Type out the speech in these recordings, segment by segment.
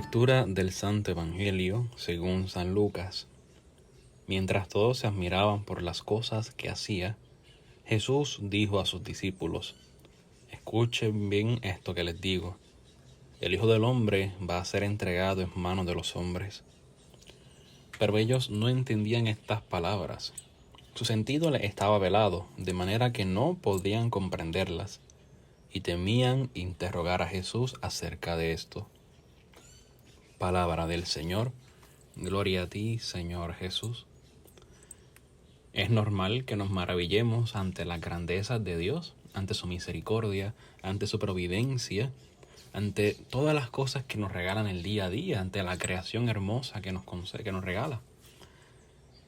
Lectura del Santo Evangelio según San Lucas. Mientras todos se admiraban por las cosas que hacía, Jesús dijo a sus discípulos: Escuchen bien esto que les digo. El Hijo del Hombre va a ser entregado en manos de los hombres. Pero ellos no entendían estas palabras. Su sentido les estaba velado, de manera que no podían comprenderlas, y temían interrogar a Jesús acerca de esto. Palabra del Señor. Gloria a ti, Señor Jesús. Es normal que nos maravillemos ante las grandezas de Dios, ante su misericordia, ante su providencia, ante todas las cosas que nos regalan el día a día, ante la creación hermosa que nos concede, que nos regala.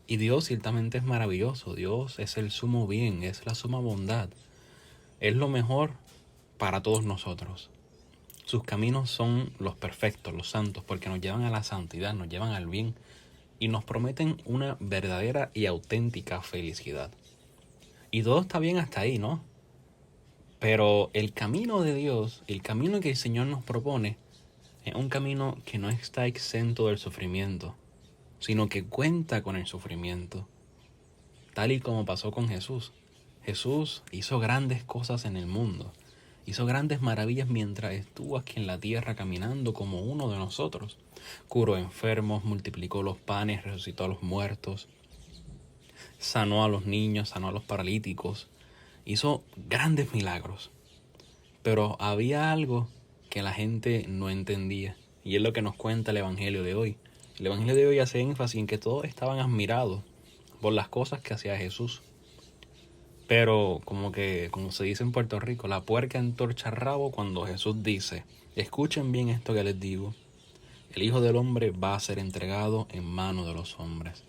Y Dios ciertamente es maravilloso. Dios es el sumo bien, es la suma bondad. Es lo mejor para todos nosotros. Sus caminos son los perfectos, los santos, porque nos llevan a la santidad, nos llevan al bien y nos prometen una verdadera y auténtica felicidad. Y todo está bien hasta ahí, ¿no? Pero el camino de Dios, el camino que el Señor nos propone, es un camino que no está exento del sufrimiento, sino que cuenta con el sufrimiento, tal y como pasó con Jesús. Jesús hizo grandes cosas en el mundo, hizo grandes maravillas mientras estuvo aquí en la tierra caminando como uno de nosotros. Curó enfermos, multiplicó los panes, resucitó a los muertos, sanó a los niños, sanó a los paralíticos, hizo grandes milagros. Pero había algo que la gente no entendía, y es lo que nos cuenta el Evangelio de hoy. El Evangelio de hoy hace énfasis en que todos estaban admirados por las cosas que hacía Jesús. Pero como se dice en Puerto Rico, la puerca entorcha el rabo cuando Jesús dice: escuchen bien esto que les digo, el Hijo del Hombre va a ser entregado en manos de los hombres.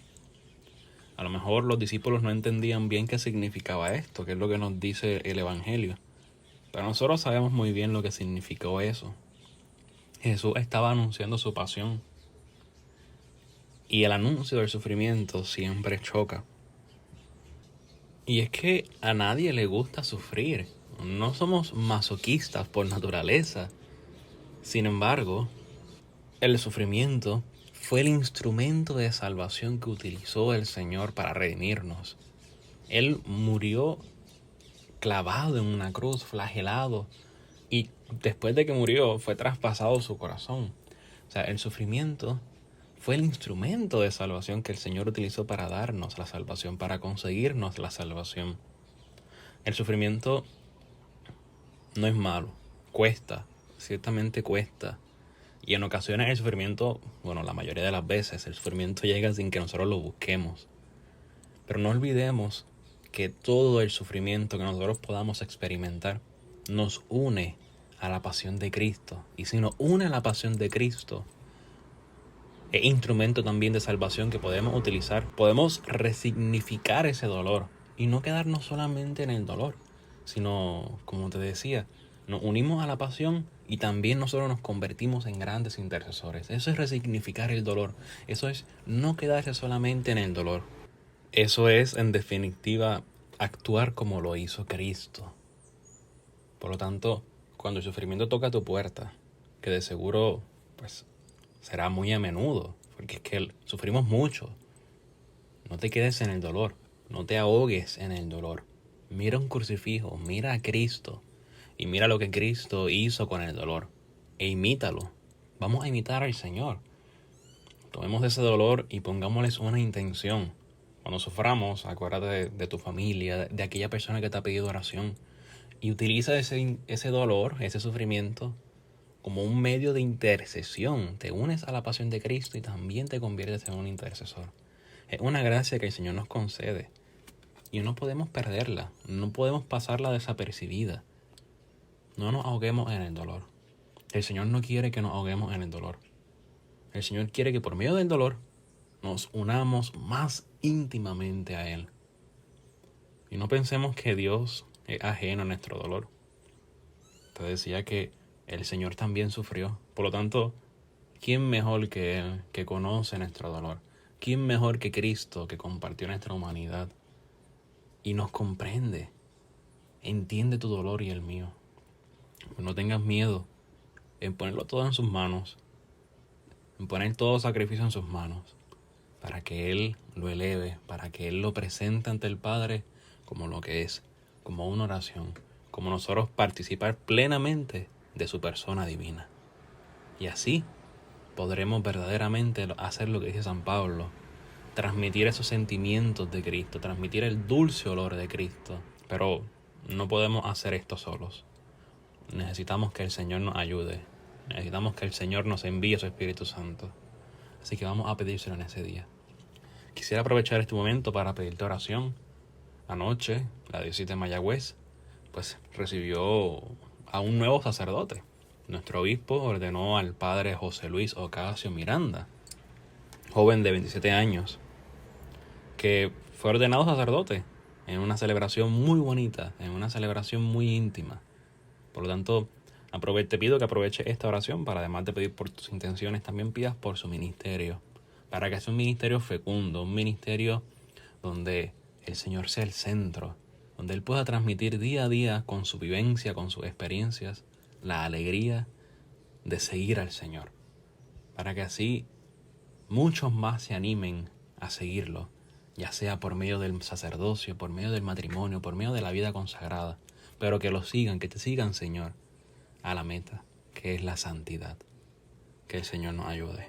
A lo mejor los discípulos no entendían bien qué significaba esto, que es lo que nos dice el Evangelio. Pero nosotros sabemos muy bien lo que significó eso. Jesús estaba anunciando su pasión. Y el anuncio del sufrimiento siempre choca. Y es que a nadie le gusta sufrir. No somos masoquistas por naturaleza. Sin embargo, el sufrimiento fue el instrumento de salvación que utilizó el Señor para redimirnos. Él murió clavado en una cruz, flagelado, y después de que murió fue traspasado su corazón. O sea, el sufrimiento fue el instrumento de salvación que el Señor utilizó para darnos la salvación, para conseguirnos la salvación. El sufrimiento no es malo, cuesta, ciertamente cuesta. Y en ocasiones el sufrimiento, la mayoría de las veces, el sufrimiento llega sin que nosotros lo busquemos. Pero no olvidemos que todo el sufrimiento que nosotros podamos experimentar nos une a la pasión de Cristo. Y si nos une a la pasión de Cristo, es instrumento también de salvación que podemos utilizar. Podemos resignificar ese dolor y no quedarnos solamente en el dolor, sino, como te decía, nos unimos a la pasión y también nosotros nos convertimos en grandes intercesores. Eso es resignificar el dolor. Eso es no quedarse solamente en el dolor. Eso es, en definitiva, actuar como lo hizo Cristo. Por lo tanto, cuando el sufrimiento toca tu puerta, que de seguro será muy a menudo, porque es que sufrimos mucho, no te quedes en el dolor, no te ahogues en el dolor. Mira un crucifijo, mira a Cristo y mira lo que Cristo hizo con el dolor e imítalo. Vamos a imitar al Señor. Tomemos ese dolor y pongámosles una intención. Cuando suframos, acuérdate de tu familia, de aquella persona que te ha pedido oración, y utiliza ese dolor, ese sufrimiento, como un medio de intercesión. Te unes a la pasión de Cristo y también te conviertes en un intercesor. Es una gracia que el Señor nos concede y no podemos perderla, no podemos pasarla desapercibida. No nos ahoguemos en el dolor. El Señor no quiere que nos ahoguemos en el dolor. El Señor quiere que por medio del dolor nos unamos más íntimamente a Él. Y no pensemos que Dios es ajeno a nuestro dolor. Te decía que el Señor también sufrió. Por lo tanto, ¿quién mejor que Él, que conoce nuestro dolor? ¿Quién mejor que Cristo, que compartió nuestra humanidad y nos comprende? Entiende tu dolor y el mío. No tengas miedo en ponerlo todo en sus manos en poner todo sacrificio en sus manos, para que Él lo eleve, para que Él lo presente ante el Padre como lo que es, como una oración, como nosotros participar plenamente de su persona divina. Y así podremos verdaderamente hacer lo que dice San Pablo, transmitir esos sentimientos de Cristo, transmitir el dulce olor de Cristo. Pero no podemos hacer esto solos. Necesitamos que el Señor nos ayude. Necesitamos que el Señor nos envíe su Espíritu Santo. Así que vamos a pedírselo en ese día. Quisiera aprovechar este momento para pedirte oración. Anoche, la diócesis de Mayagüez, pues recibió a un nuevo sacerdote. Nuestro obispo ordenó al padre José Luis Ocasio Miranda, joven de 27 años, que fue ordenado sacerdote en una celebración muy bonita, en una celebración muy íntima. Por lo tanto, te pido que aproveches esta oración para, además de pedir por tus intenciones, también pidas por su ministerio, para que sea un ministerio fecundo, un ministerio donde el Señor sea el centro, donde Él pueda transmitir día a día con su vivencia, con sus experiencias, la alegría de seguir al Señor, para que así muchos más se animen a seguirlo, ya sea por medio del sacerdocio, por medio del matrimonio, por medio de la vida consagrada, pero que lo sigan, que te sigan, Señor, a la meta, que es la santidad. Que el Señor nos ayude.